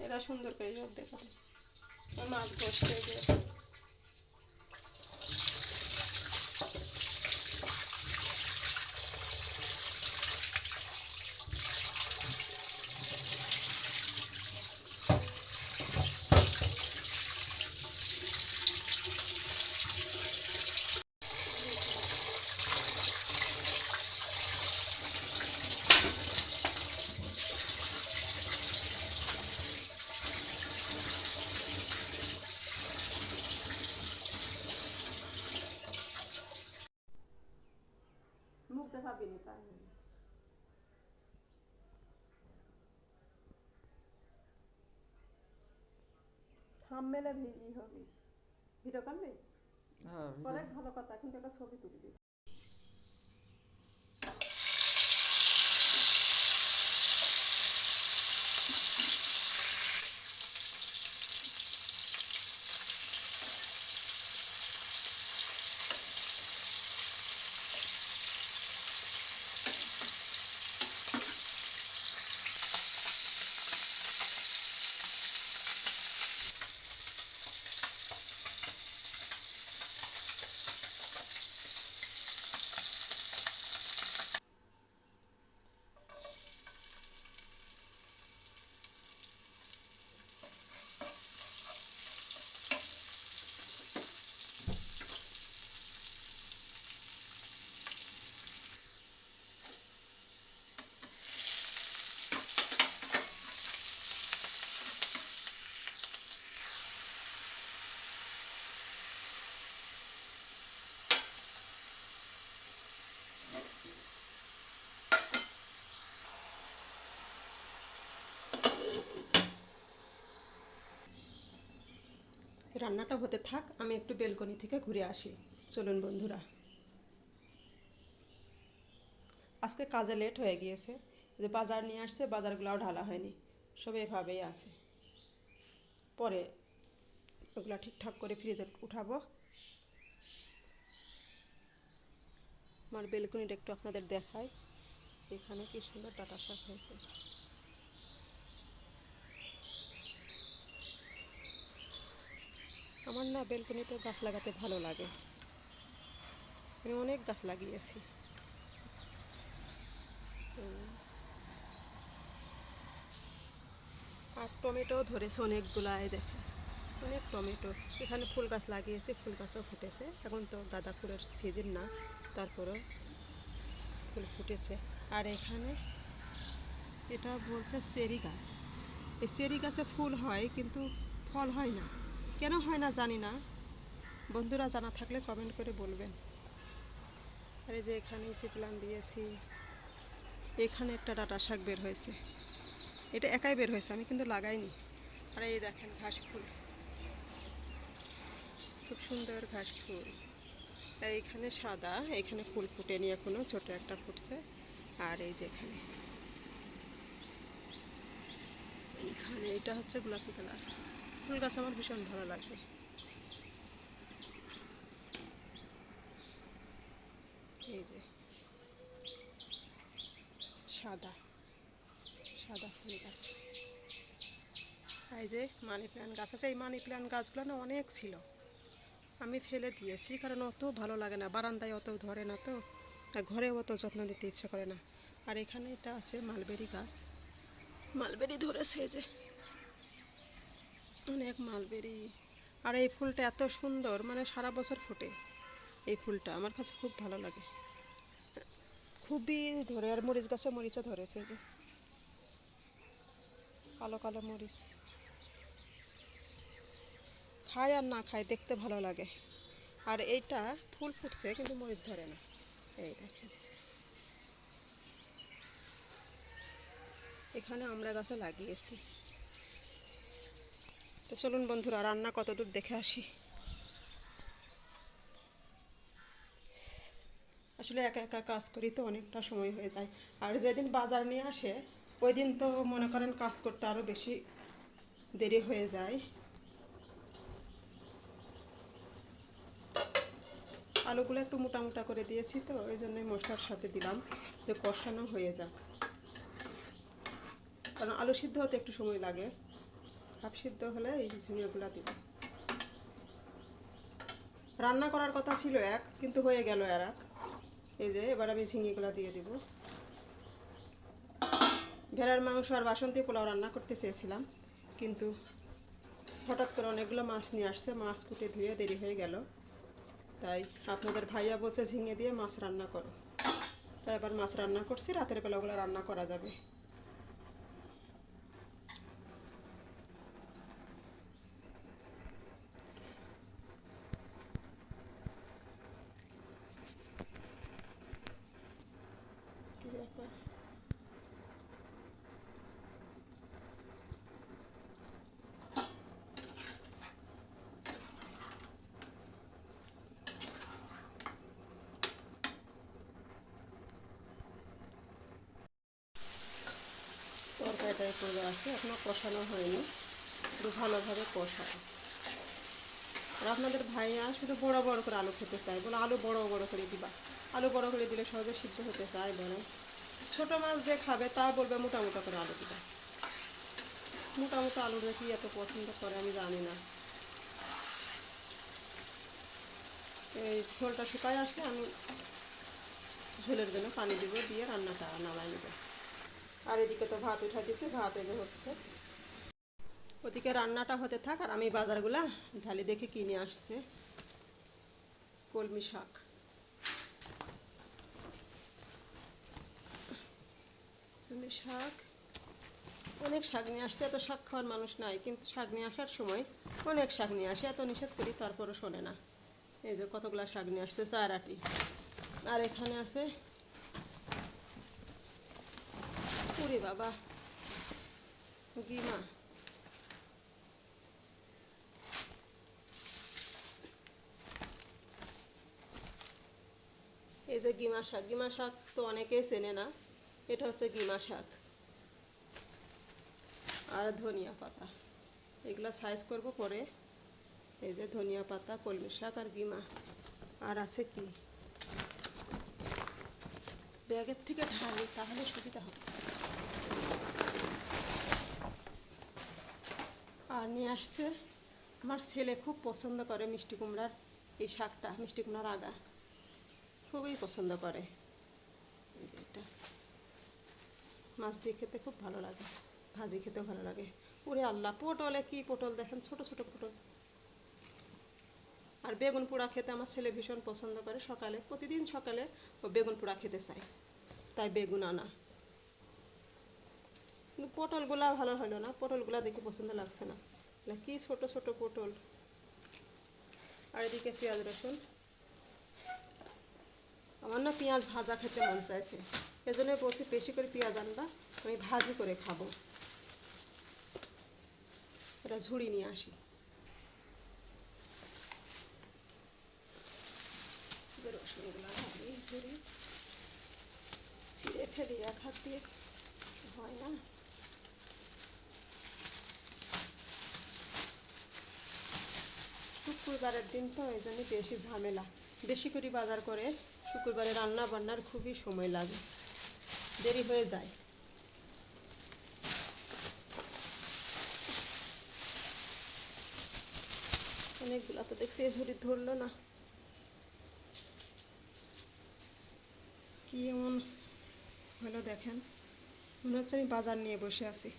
এটা সুন্দর করে দেখাতে মাছ বসছে যে মুখ দেখাবি নি তাই থাম্বনেলে হবে ভিডিও করবি অনেক ভালো কথা কিন্তু একটা ছবি তুলবি রান্নাটা হতে থাক আমি একটু বেলকনি থেকে ঘুরে আসি চলুন বন্ধুরা আজকে কাজে লেট হয়ে গিয়েছে যে বাজার নিয়ে আসছে বাজারগুলোও ঢালা হয়নি সব এভাবেই আছে পরে ওগুলো ঠিকঠাক করে ফ্রিজে উঠাবো আমার বেলকনিটা একটু আপনাদের দেখাই এখানে কি সুন্দর ডাঁটা শাক হয়েছে আমার না বেলকনিতে গাছ লাগাতে ভালো লাগে আমি অনেক গাছ লাগিয়েছি আর টমেটো ধরেছে অনেকগুলাই দেখে অনেক টমেটো এখানে ফুল গাছ লাগিয়েছি ফুল গাছও ফুটেছে এখন তো গাঁদা ফুলের সিজন না তারপরেও ফুল ফুটেছে আর এখানে এটা বলছে চেরি গাছ এই চেরি গাছে ফুল হয় কিন্তু ফল হয় না কেন হয় না জানি না বন্ধুরা জানা থাকলে কমেন্ট করে বলবেন আর এই যে এখানে ইসি প্ল্যান দিয়েছি এখানে একটা ডাঁটা শাক বের হয়েছে এটা একাই বের হয়েছে আমি কিন্তু লাগাইনি আর এই দেখেন ঘাস ফুল খুব সুন্দর ঘাস ফুল এইখানে সাদা এখানে ফুল ফুটেনি এখনো ছোট একটা ফুটছে আর এই যে এখানে এটা হচ্ছে গোলাপি কালার ফুল গাছ আমার ভীষণ ভালো লাগবে এই যে সাদা সাদা ফুল গাছ এই যে মানি প্ল্যান্ট গাছ আছে এই মানি প্ল্যান্ট গাছগুলো না অনেক ছিল আমি ফেলে দিয়েছি কারণ অত ভালো লাগে না বারান্দায় অত ধরে না তো আর ঘরেও অত যত্ন দিতে ইচ্ছে করে না আর এখানে এটা আছে মালবেরি গাছ মালবেরি ধরেছে যে অনেক মালবেরি আর এই ফুলটা এত সুন্দর মানে সারা বছর ফোটে এই ফুলটা আমার কাছে খুব ভালো লাগে খুবই ধরে আর মরিচ গাছে মরিচও ধরেছে যে কালো কালো মরিচ খায় আর না খায় দেখতে ভালো লাগে আর এইটা ফুল ফুটছে কিন্তু মরিচ ধরে না এই দেখেন এখানে আমরা গাছে লাগিয়েছি তো চলুন বন্ধুরা রান্না কতদূর দেখে আসি আসলে একা একা কাজ করি তো অনেকটা সময় হয়ে যায় আর যেদিন বাজার নিয়ে আসে ওই দিন তো মনে করেন কাজ করতে আরও বেশি দেরি হয়ে যায় আলুগুলো একটু মোটা মোটা করে দিয়েছি তো ওই জন্যই মশলার সাথে দিলাম যে কষানো হয়ে যাক কারণ আলু সিদ্ধ হতে একটু সময় লাগে হাফ সিদ্ধ হলে এই ঝিঙেগুলা দিব। রান্না করার কথা ছিল এক, কিন্তু হয়ে গেল আর এক। এই যে এবার আমি ঝিঙেগুলা দিয়ে দিব। ভেড়ার মাংস আর বাসন্তী পোলাও রান্না করতে চেয়েছিলাম, কিন্তু হঠাৎ করে অনেকগুলো মাছ নিয়ে আসছে, মাছ কুটে ধুয়ে দেরি হয়ে গেল। তাই আপনাদের ভাইয়া বলছে ঝিঙে দিয়ে মাছ রান্না করো, তাই এবার মাছ রান্না করছি। রাতের বেলা ওগুলো রান্না করা যাবে। কি ব্যাপার? তরকারিটা করে আছে, এখনো কষানো হয়নি, একটু ভালোভাবে কষায়। আর আপনাদের ভাইয়া শুধু বড় বড় করে আলু খেতে চায়, বলে আলু বড় বড় করে দিবা। আলু বড় করে দিলে সহজে সিদ্ধ হতে চায়, বলে ছোট মাছ দিয়ে খাবে তা বলবে মোটা মোটা করে আলু দিবা। মোটা মোটা আলু দেখি এত পছন্দ করে আমি জানি না। এই ঝোলটা শুকায় আসলে আমি ঝোলের জন্য পানি দিব, দিয়ে রান্নাটা নামাই নেব। আর এদিকে তো ভাত উঠাই দিয়েছি, ভাত এই যে হচ্ছে। ওদিকে রান্নাটা হতে থাক আর আমি বাজারগুলা ঢালি দেখে কিনে আসছে। কলমি শাক, কলমি শাক, অনেক শাক নিয়ে আসছে। এত শাক খাওয়ার মানুষ নাই, কিন্তু শাক নিয়ে আসার সময় অনেক শাক নিয়ে আসে, এত নিষেধ করি তারপরও শোনে না। এই যে কতগুলা শাক নিয়ে আসছে, 4 আটি। আর এখানে আছে, পুরি বাবা, গিমা। এই যে গিমা শাক, গিমা শাক তো অনেকেই চেনে না, এটা হচ্ছে গিমা শাক। আর ধনিয়া পাতা, এগুলো সাইজ করব পরে। এই যে ধনিয়া পাতা, কলমি শাক আর গিমা। আর আছে কি, ব্যাগের থেকে ঢালি তাহলে সুবিধা হবে। আর নিয়ে আসছে, আমার ছেলে খুব পছন্দ করে মিষ্টি কুমড়ার এই শাকটা, মিষ্টি কুমড়ার আগা খুবই পছন্দ করে। এই যে এটা মাছ দিয়ে খেতে খুব ভালো লাগে, ভাজি খেতেও ভালো লাগে। ওরে আল্লাহ, পটলে কি পটল দেখেন, ছোট ছোট পটল। আর বেগুন পোড়া খেতে আমার ছেলে ভীষণ পছন্দ করে, সকালে প্রতিদিন সকালে ও বেগুন পোড়া খেতে চায়, তাই বেগুন আনা। কিন্তু পটলগুলা ভালো হলো না, পটলগুলা দেখে পছন্দ লাগছে না, কি ছোট ছোট পটল। আর এদিকে পেঁয়াজ রসুন, আমার না পেঁয়াজ ভাজা খেতে মন চাইছে, এজন্য বলছি বেশি করে পেঁয়াজ আনবা, আমি ভাজি করে খাবো। এটা ঝুড়ি নিয়ে আসি। রসুনগুলা ভাজি ঝুড়ি ছিঁড়ে ফেলি, এক হাত দিয়ে হয় না। শুক্রবারের দিন তো এই জন্য বেশি ঝামেলা, বেশি করে বাজার করে। শুক্রবারে রান্না বান্নার খুবই সময় লাগে, দেরি হয়ে যায়। অনেকগুলা তো দেখছি এই ঝুড়ি ধরলো না, কি এমন হলো দেখেন, মনে হচ্ছে আমি বাজার নিয়ে বসে আছি।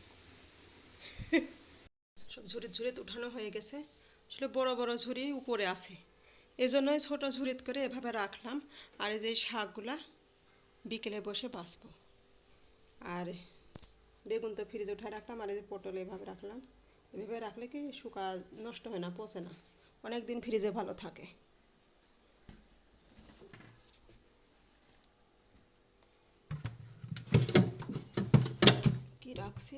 সব ঝুড়িত ঝুড়িত উঠানো হয়ে গেছে, আসলে বড় বড় ঝুড়ি উপরে আছে, এজন্যই ছোট ঝুড়িত করে এভাবে রাখলাম। আর এই যে শাকগুলা বিকেলে বসে বাছবো। আর বেগুন তো ফ্রিজে উঠে রাখলাম, আর এই যে পটল এভাবে রাখলাম। এভাবে রাখলে কি শুকা নষ্ট হয় না, পচে না, অনেক দিন ফ্রিজে ভালো থাকে। কি রাখছি,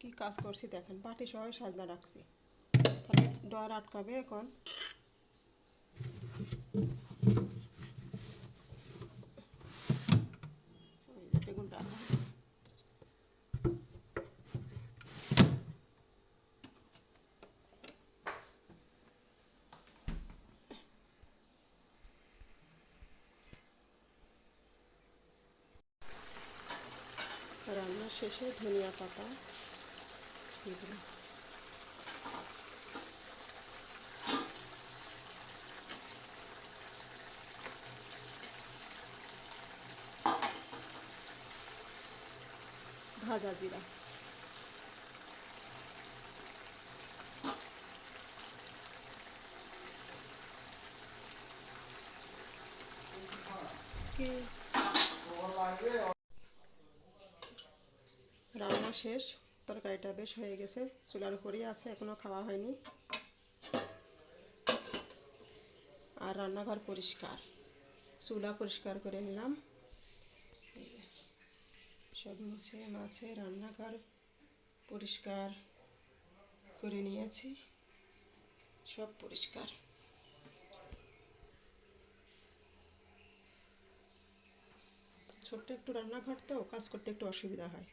কি কাজ করছি দেখেন, বাটি সহ সাজনা রাখছি, তাহলে ডর আটকাবে এখন। বেগুন রাখা, শেষে ধনিয়া পাতা দিয়ে দিলাম। ভাজা জিরা, কি রান্না শেষ, তরকারিটা বেশ হয়ে গেছে, চুলার উপরেই আছে, এখনো খাওয়া হয়নি। আর রান্নাঘর পরিষ্কার, চুলা পরিষ্কার করে নিলাম, সব মুছে মাছে রান্নাঘর পরিষ্কার করে নিয়েছি, সব পরিষ্কার। ছোট্ট একটু রান্নাঘর তো, কাজ করতে একটু অসুবিধা হয়।